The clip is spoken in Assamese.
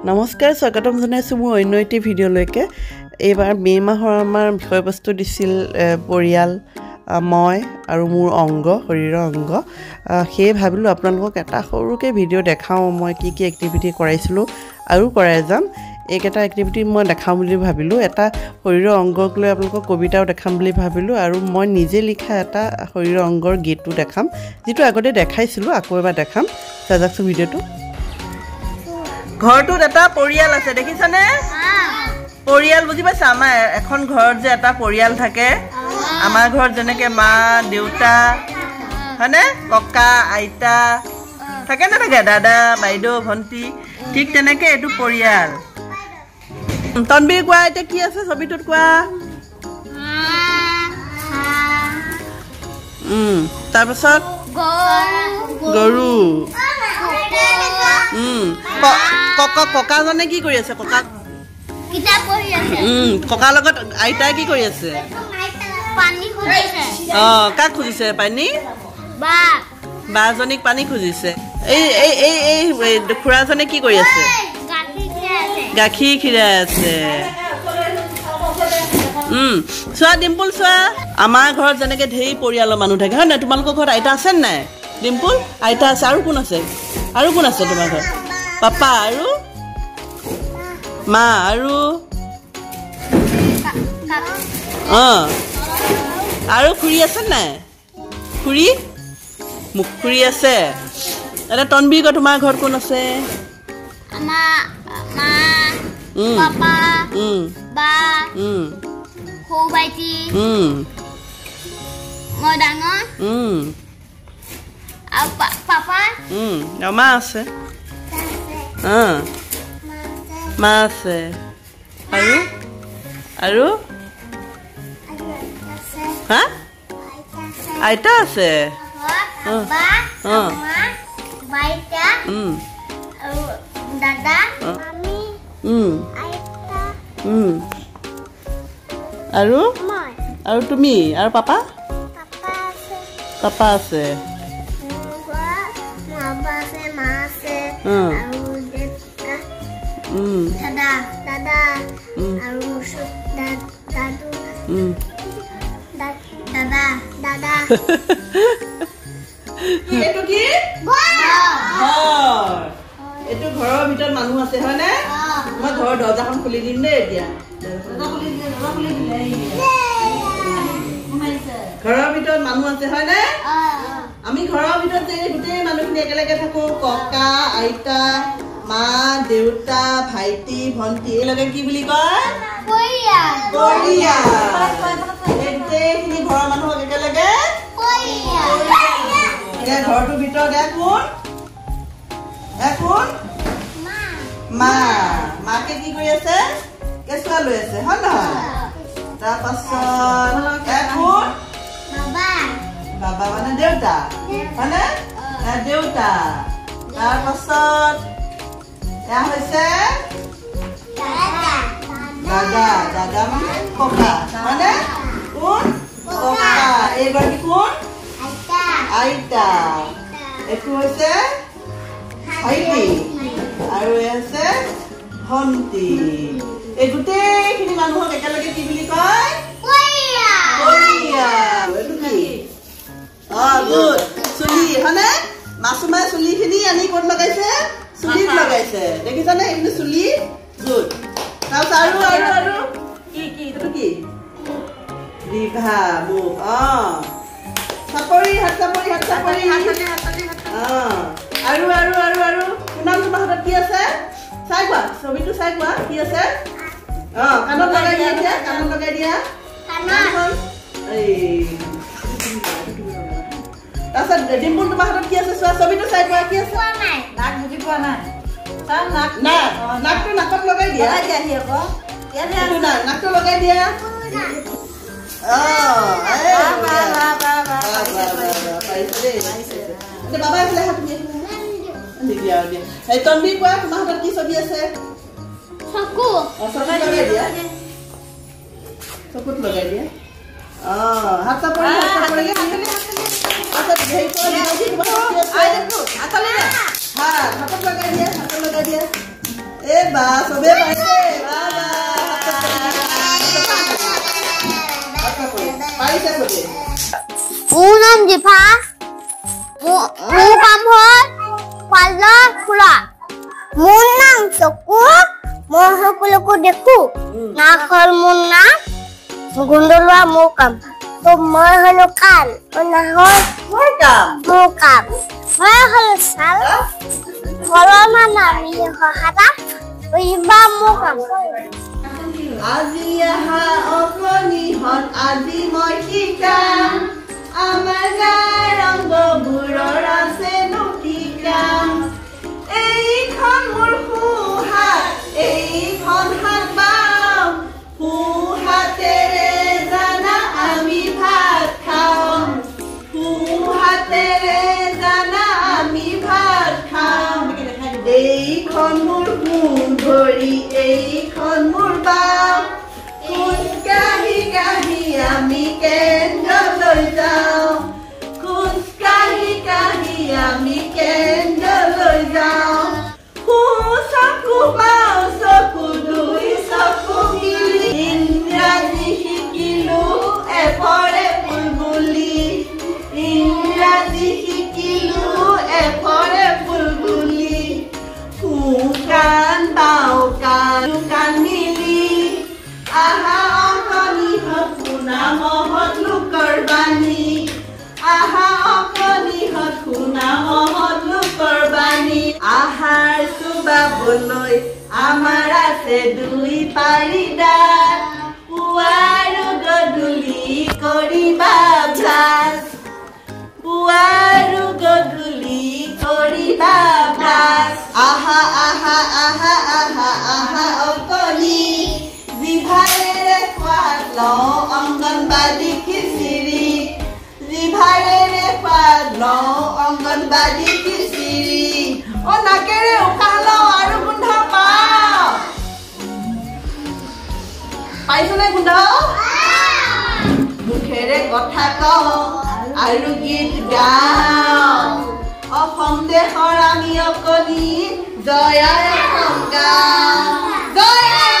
নমস্কাৰ স্বাগতম জনাইছোঁ মোৰ অন্য এটি ভিডিঅ'লৈকে। এইবাৰ মে' মাহৰ আমাৰ বিষয়বস্তু দিছিল পৰিয়াল, মই আৰু মোৰ অংগ, শৰীৰৰ অংগ। সেয়ে ভাবিলোঁ আপোনালোকক এটা সৰুকৈ ভিডিঅ' দেখাওঁ, মই কি কি এক্টিভিটি কৰাইছিলোঁ আৰু কৰাই যাম। এইকেইটা এক্টিভিটি মই দেখাম বুলি ভাবিলোঁ। এটা শৰীৰৰ অংগক লৈ আপোনালোকক কবিতাও দেখাম বুলি ভাবিলোঁ আৰু মই নিজে লিখা এটা শৰীৰৰ অংগৰ গীতো দেখাম, যিটো আগতে দেখাইছিলোঁ, আকৌ এবাৰ দেখাম। চাই যাওকচোন ভিডিঅ'টো। ঘৰটোত এটা পৰিয়াল আছে, দেখিছানে? পৰিয়াল বুজি পাইছা? আমাৰ এখন ঘৰত যে এটা পৰিয়াল থাকে, আমাৰ ঘৰত যেনেকে মা দেউতা হয়নে, ককা আইতা থাকে নাথাকে, দাদা বাইদেউ ভণ্টি, ঠিক তেনেকে এইটো পৰিয়াল। তনবীৰ কোৱা এতিয়া কি আছে ছবিটোত, কোৱা। তাৰপিছত গৰু। ককাজনে কি কৰি আছে? ককাৰ লগত আইতাই কি কৰি আছে? কাক খুজিছে পানী? বাজনীক পানী খুজিছে। এই খুৰাজনে কি কৰি আছে? গাখীৰ খীৰাই আছে। চোৱা ডিম্পুল, চোৱা আমাৰ ঘৰত যেনেকে ঢেৰ পৰিয়ালৰ মানুহ থাকে হয় নাই? তোমালোকৰ ঘৰত আইতা আছে নাই? ডিম্পুল আইতা আছে। আৰু কোন আছে? আৰু কোন আছে তোমাৰ ঘৰত? পাপা আৰু মা আৰু আৰু খুৰী আছে নাই? খুৰী মোক খুৰী আছে। এতিয়া তনবীৰ কয় তোমাৰ ঘৰত কোন আছে? মা আছে। মা আছে আৰু আৰু হা আইতা আছে। আৰু আৰু তুমি আৰু পাপা? পাপা আছে। এইটো ঘৰৰ ভিতৰত মানুহ আছে হয়নে? মই ঘৰৰ দৰ্জাখন খুলি দিম দেই। এতিয়া ঘৰৰ ভিতৰত মানুহ আছে হয়নে? আমি ঘৰৰ ভিতৰত যে গোটেই মানুহখিনি একেলগে থাকো, ককা আইতা মা দেউতা ভাইটি ভন্টি, এইলগে কি বুলি কয়? গোটেইখিনি ঘৰৰ মানুহক একেলগে ঘৰটোৰ ভিতৰত কোন? মা। মাকে কি কৰি আছে? কেঁচুৱা লৈ আছে হয় নহয়? তাৰপাছত কোন? বাবা মানে দেউতা হয়নে? দেউতা। তাৰপাছত এয়া হৈছে দাদা। দাদা মানে ককা হয়নে? কোন? ককা। এইগৰাকী কোন? আইতা। এইটো হৈছে ভাইটি আৰু এই হৈছে ভন্টি। এই গোটেইখিনি মানুহক একেলগে কি বুলি কয়? চুলি হয়নে? মাছুমাই চুলি খিনি আনি ক'ত লগাইছে? চুলিত লগাইছে, দেখিছানে? এইখিনি চুলি গুড। তাৰপিছত আৰু কি এইটো কি? জিভা মুখ। চাপৰি হাত চাপৰি হাত চাপৰি। আৰু পুনাম তোমাৰ হাতত কি আছে? চাই কোৱা, ছবিটো চাই কোৱা কি আছে? কাণত লগাই দিয়া। এতিয়া কাণত লগাই দিয়া। তাৰপিছত ডিম্পুল তোমাৰ হাতত কি আছে? চোৱা ছবিটো চাই কোৱা কি আছে? নাক বুজি পোৱা নাই। নাকটো নাকত লগাই দিয়া। নাকটো লগাই দিয়া। বাবা এইফালে হাত দিয়া। তনবীৰ কোৱা তোমাৰ হাতত কি ছবি আছে? চকুত লগাই দিয়া। হাত চাপৰি হাতত লগাই দিয়া। এ বা সবে পাইছে পাইছে সবে মোৰ নাম দীপা মোৰ কাম হ'ল পাৰ্লাৰ খোলা মোৰ নাম চকু মই সকলোকো দেখো নাক হ'ল মোৰ নাম গুন্দলোৱা মোৰ কাম তো মই হলো কাল না হ'ল মোৰ কাম মই হলো চাল কলমা নামি হহাটা ইবা মোৰ কাম আজি আহা অকনি হন আজি মই শিকাম আমাৰ গাৰ ৰংগবোৰৰ আছে নকিকাম এইখন মোৰ সোহাত এইখন হাত বাম সোহাতেৰে জানা আমি ভাত খাম সোহাতেৰে জানা আমি ভাত খাম এইখন মোৰ ভৰি এইখন মোৰ বাম খোজকাঢ়ি কাঢ়ি আমি কেন্দ্ৰলৈ যাওঁ খোজকাঢ়ি কাঢ়ি আমি কেন্দ্ৰলৈ যাওঁ চকু পাওঁ চকু দুই চকু মিলি ইংৰাজী শিকিলো এফৰে বুলবুলি ইংৰাজী শিকিলো এফৰে বুলবুলি কাণ বাওঁ কাণ মিলি আহা অকণি হত শুনা মহৎ লোকৰ বাণী আহা অকণি হত শুনা মহৎ লোকৰ বাণী আহাৰ চুবাবলৈ আমাৰ আছে দুই পাৰি দাঁত পুৱা আৰু গধূলি কৰিবা ভ্ৰাজ পুৱা আৰু গধূলি কৰিবা ভ্ৰাজ আহা আহা আহা আহা আহা অকণি জিভাৰেৰে সোৱাদ লওঁ অংগনবাদী খিচিৰি জিভাৰেৰে সোৱাদ লওঁ অংগনবাদী খিচিৰি নাকেৰে উশাহ লওঁ আৰু গোন্ধ পাওঁ পাইছনে গোন্ধ মুখেৰে কথা কওঁ আৰু গীত গাওঁ অসম দেশৰ আমি অকণি জয় অসম গাওঁ জয়